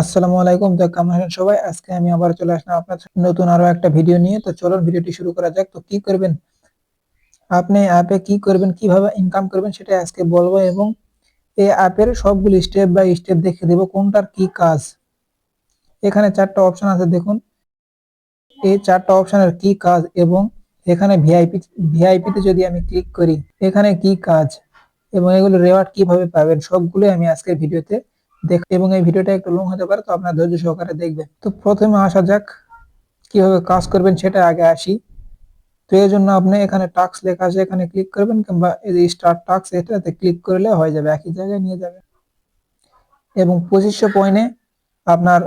আসসালামু আলাইকুম। তো কেমন আছেন সবাই? আজকে আমি আবার চলে আসলাম আপনার নতুন আরো একটা ভিডিও নিয়ে। তো চলুন ভিডিওটি শুরু করা যাক। তো কি করবেন আপনি অ্যাপে, কি করবেন, কিভাবে ইনকাম করবেন সেটা আজকে বলবো, এবং এই অ্যাপের সবগুলো স্টেপ বাই স্টেপ দেখিয়ে দেবো কোনটার কি কাজ। এখানে চারটা অপশন আছে, দেখুন এই চারটা অপশনের কি কাজ, এবং এখানে ভিআইপিতে যদি আমি ক্লিক করি এখানে কি কাজ এবং এগুলো রেওয়ার্ড কিভাবে পাবেন সবগুলোই আমি আজকের ভিডিওতে দেখ, এবং এই ভিডিওটা একটু লং হতে পারে, তো আপনার ধৈর্য সহকারে দেখবেন। তো প্রথমে আসা যাক কিভাবে কাজ করবেন সেটা আগে আসি। তো এই জন্য আপনি এখানে টাস্ক লেখা আছে, এখানে ক্লিক করবেন, কিংবা এই যে স্টার্ট টাস্ক এটাতে ক্লিক করলে হয়ে যাবে, একই জায়গায় নিয়ে যাবে। এবং 2500 পয়েন্টে আপনার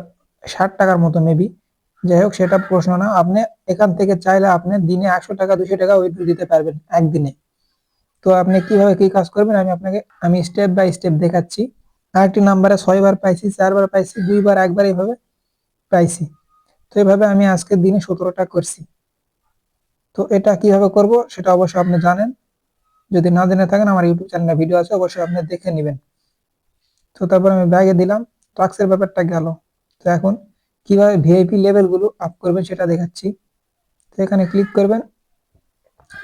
60 টাকার মতো মেবি, যাই হোক সেটা প্রশ্ন না। আপনি এখান থেকে চাইলে আপনি দিনে 100 টাকা 200 টাকা উইথড্র দিতে পারবেন একদিনে। তো আপনি কিভাবে কি কাজ করবেন আমি স্টেপ বাই স্টেপ দেখাচ্ছি। আরেকটি নাম্বারে 6 বার পাইছি, 4 বার পাইছি, 2 বার, একবার এইভাবে পাইছি। তো এইভাবে আমি আজকে দিনে 17টা করছি। তো এটা কিভাবে করব সেটা অবশ্যই আপনি জানেন, যদি না জেনে থাকেন আমার ইউটিউব চ্যানেলে ভিডিও আছে, অবশ্যই আপনি দেখে নেবেন। তো তারপর আমি ব্যাগে দিলাম, টাস্কের ব্যাপারটা গেল। তো এখন কিভাবে ভিআইপি লেভেল গুলো আপ করবেন সেটা দেখাচ্ছি। তো এখানে ক্লিক করবেন।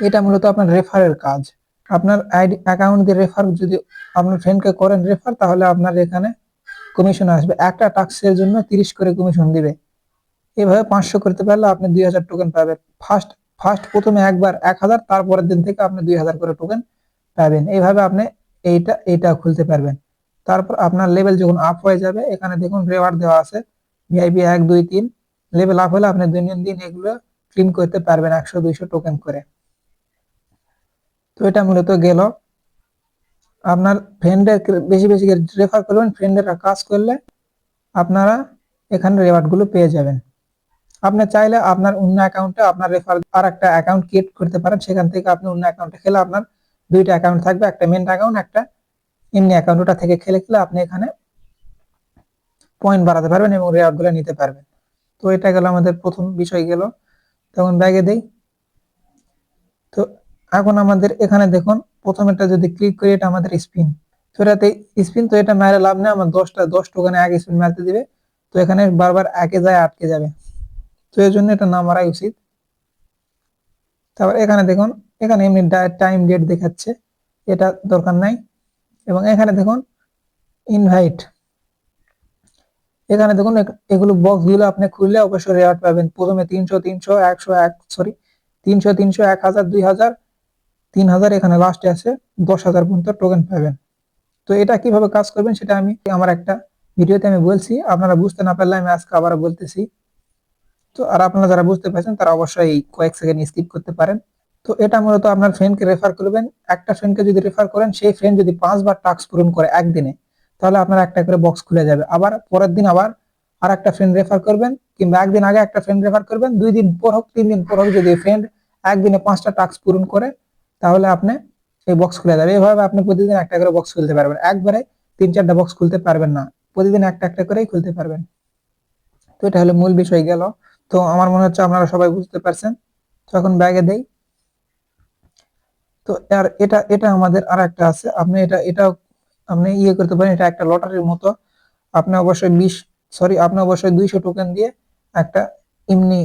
এটা মূলত আপনার রেফারের কাজ। আপনার আইডি অ্যাকাউন্ট দিয়ে রেফার, যদি আপনার ফ্রেন্ডকে করেন রেফার, তাহলে আপনার এখানে কমিশন আসবে। একটা টাস্কের জন্য 30 করে কমিশন দিবে। এভাবে 500 করতে পারলে আপনি 2000 টোকেন পাবেন। ফার্স্ট ফার্স্ট প্রথমে একবার 1000, তারপরের দিন থেকে আপনি 2000 করে টোকেন পাবেন। এইভাবে আপনি এইটা খুলতে পারবেন। তারপর আপনার লেভেল যখন আপ হয়ে যাবে, এখানে দেখুন রেওয়ার্ড দেওয়া আছে ভিআইপি 1 2 3। লেভেল আপ হলে আপনি দৈনন্দিন এগুলো ক্লেম করতে পারবেন 100 200 টোকেন করে। তো এটা মূলত গেল। আপনার ফ্রেন্ডের বেশি বেশি রেফার করবেন, ফ্রেন্ডেরা কাজ করলে আপনারা এখানে রেওয়ার্ড গুলো পেয়ে যাবেন। আপনি চাইলে আপনার অন্য অ্যাকাউন্টে আপনার রেফার আর একটা অ্যাকাউন্ট ক্রিয়েট করতে পারেন, সেখান থেকে আপনি অন্য অ্যাকাউন্টে খেলে আপনার দুইটা অ্যাকাউন্ট থাকবে, একটা মেন অ্যাকাউন্ট, একটা এমনি অ্যাকাউন্ট। ওটা থেকে খেলে খেলে আপনি এখানে পয়েন্ট বাড়াতে পারবেন এবং রেওয়ার্ড গুলো নিতে পারবেন। তো এটা গেল আমাদের প্রথম বিষয় গেল। তখন ব্যাগে দেই। তো এখন আমাদের এখানে দেখুন প্রথমেরটা যদি ক্লিক করি, এটা আমাদের স্পিন। তো এটাতে স্পিন, তো এটা মেরে লাভ নেই, আমার 10 টোকেনে এক স্পিন মারতে দিবে। তো এখানে বারবার একে যায় আটকে যাবে, তো এই জন্য এটা না মারাই উচিত। তারপর এখানে দেখুন, এখানে এমনি টাইম ডেট দেখাচ্ছে, এটা দরকার নাই। এবং এখানে দেখুন ইনভাইট, এখানে দেখুন এগুলো বক্স গুলো আপনি খুললে অবশ্যই রেওয়ার্ড পাবেন। প্রথমে 300 300 100 1 সরি 300 300 1000 2000 3000, এখানে লাস্টে আছে 10,000 পর্যন্ত টোকেন পাবেন। তো এটা কিভাবে কাজ করবেন সেটা আমি আমার একটা ভিডিওতে আমি বলছি, আপনারা বুঝতে না পারলে আমি আজকে আবার বলতেছি। তো আর আপনারা যারা বুঝতে পারছেন তারা অবশ্যই কয়েক সেকেন্ড স্কিপ করতে পারেন। তো এটা মূলত আপনার ফ্রেন্ডকে রেফার করবেন। একটা ফ্রেন্ডকে যদি রেফার করেন, সেই ফ্রেন্ড যদি 5 বার টাস্ক পূরণ করে একদিনে, তাহলে আপনার একটা করে বক্স খুলে যাবে। আবার পরের দিন আবার আর একটা ফ্রেন্ড রেফার করবেন, কিংবা একদিন আগে একটা ফ্রেন্ড রেফার করবেন, 2 দিন পর হোক 3 দিন পর হোক, যদি ফ্রেন্ড একদিনে 5টা টাস্ক পূরণ করে, তাহলে আপনি এই বক্স খুলে যাবে। এভাবে আপনি প্রতিদিন একটা করে বক্স খুলতে পারবেন, একবারে 3 4টা বক্স খুলতে পারবেন না, প্রতিদিন একটা একটা করেই খুলতে পারবেন। তো এটা হলো মূল বিষয় গেল। তো আমার মনে হচ্ছে আপনারা সবাই বুঝতে পারছেন। তো এখন ব্যাগে দেই। তো আর এটা এটা আমাদের আর একটা আছে, আপনি এটা আপনি ইয়ে করতে পারেন, এটা একটা লটারির মতো। আপনি অবশ্যই 200 টোকেন দিয়ে একটা এমনি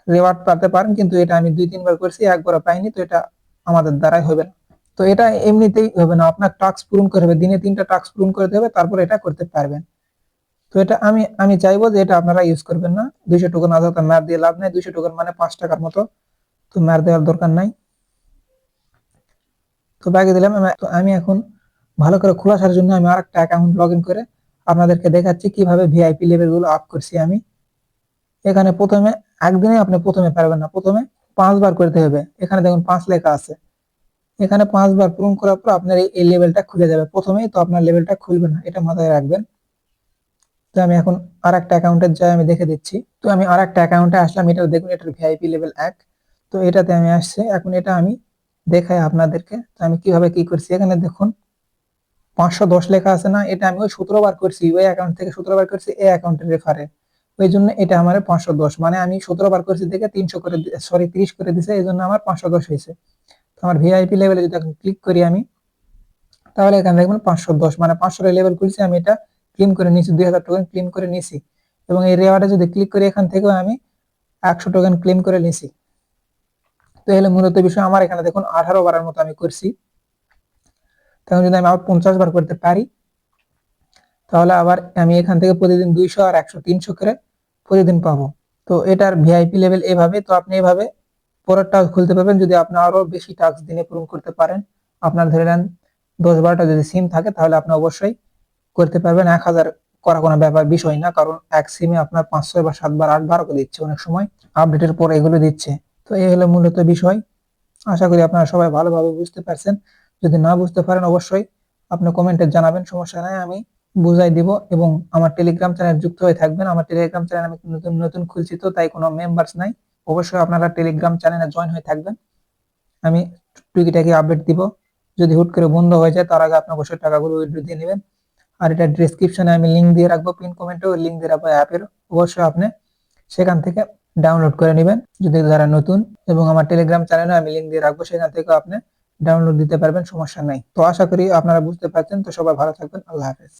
রেওয়ার্ড পেতে পারেন, কিন্তু এটা আমি 2 3 বার করছি, একবারও পাইনি। তো এটা আমাদের দ্বারাই হবে না। তো এটা এমনিতেই হবে না, আপনার টাস্ক পূরণ করে হবে, দিনে 3টা টাস্ক পূরণ করতে হবে, তারপর এটা করতে পারবেন। তো এটা আমি চাইবো যে এটা আপনারা ইউজ করবেন না। 200 টোকেন আলাদা ম্যার দিয়ে লাভ নাই, 200 টোকেন মানে 5 টাকার মতো, তো ম্যার দেওয়ার দরকার নাই। তো ব্যাগে দিলাম। তো আমি এখন ভালো করে খোলাসার জন্য আমি আরেকটা অ্যাকাউন্ট লগ ইন করে আপনাদেরকে দেখাচ্ছি কিভাবে ভিআইপি লেভেল গুলো আপ করছি আমি। এখানে প্রথমে একদিনে আপনি প্রথমে পারবেন না, প্রথমে 5 বার করতে হবে। এখানে দেখুন 5 লেখা আছে, এখানে 5 বার পূরণ করার পর আপনার এই লেভেলটা খুলে যাবে। প্রথমেই তো আপনার লেভেলটা খুলবে না, এটা মাথায় রাখবেন। তো আমি এখন আর একটা অ্যাকাউন্টে যাই, আমি দেখে দিচ্ছি। তো আমি আর একটা অ্যাকাউন্টে আসলাম, এটা দেখুন, এটার ভিআইপি লেভেল 1। তো এটাতে আমি আসছি, এখন এটা আমি দেখাই আপনাদেরকে। তো আমি কিভাবে কি করছি, এখানে দেখুন 510 লেখা আছে না, এটা আমি ওই 17 বার করছি, ওই অ্যাকাউন্ট থেকে 17 বার করছি এই অ্যাকাউন্টের রেফারে। ওই জন্য এটা আমার 510, মানে আমি 17 বার করছি থেকে 300 করে, সরি 30 করে দিছে, এই জন্য আমার 510 হয়েছে। তো আমার ভিআইপি লেভেলে যদি এখন ক্লিক করি আমি, তাহলে এখানে দেখবেন 510, মানে 500 লেভেল খুলছি আমি, এটা ক্লেম করে নিয়েছি, 2000 টোকেন ক্লেম করে নিয়েছি। এবং এই রেওয়ার্ডে যদি ক্লিক করি এখান থেকেও আমি 100 টোকেন ক্লেম করে নিয়েছি। তো এগুলো মূলত বিষয়। আমার এখানে দেখুন 18 বারের মতো আমি করছি। তখন যদি আমি আবার 50 বার করতে পারি তাহলে আবার আমি এখান থেকে প্রতিদিন 200 আর 100 300 করে প্রতিদিন পাবো। তো এটার ভিআইপি লেভেল এভাবে। তো আপনি এভাবে পরের টাস্ক খুলতে পারবেন যদি আপনি আরো বেশি টাস্ক দিনে পূরণ করতে পারেন। আপনার ধরে নেন 10-12টা যদি সিম থাকে তাহলে আপনি অবশ্যই করতে পারবেন। 1000 করা কোনো বিষয় না, কারণ এক সিমে আপনার 5-6 বা 7 বার 8 বার করে দিচ্ছে, অনেক সময় আপডেটের পর এগুলো দিচ্ছে। তো এই হলো মূলত বিষয়। আশা করি আপনারা সবাই ভালোভাবে বুঝতে পারছেন। যদি না বুঝতে পারেন অবশ্যই আপনি কমেন্টে জানাবেন, সমস্যা নাই, আমি বুঝাই দিব। এবং আমার টেলিগ্রাম চ্যানেল যুক্ত হয়ে থাকবেন। আমার টেলিগ্রাম চ্যানেল আমি নতুন নতুন খুলছি, তো তাই কোনো মেম্বার্স নাই। অবশ্যই আপনারা টেলিগ্রাম চ্যানেলে জয়েন হয়ে থাকবেন। আমি টুকিটাকি আপডেট দিব। যদি হুট করে বন্ধ হয়ে যায় তার আগে আপনি অবশ্যই টাকাগুলো উইথড্র দিয়ে নেবেন। আর এটা ডেসক্রিপশনে আমি লিংক দিয়ে রাখবো, পিন কমেন্টেও লিংক দিয়ে রাখবো অ্যাপের। অবশ্যই আপনি সেখান থেকে ডাউনলোড করে নেবেন যদি যারা নতুন। এবং আমার টেলিগ্রাম চ্যানেলে আমি লিংক দিয়ে রাখবো, সেখান থেকে আপনি ডাউনলোড দিতে পারবেন, সমস্যা নাই। তো আশা করি আপনারা বুঝতে পারছেন। তো সবাই ভালো থাকবেন, আল্লাহ হাফেজ।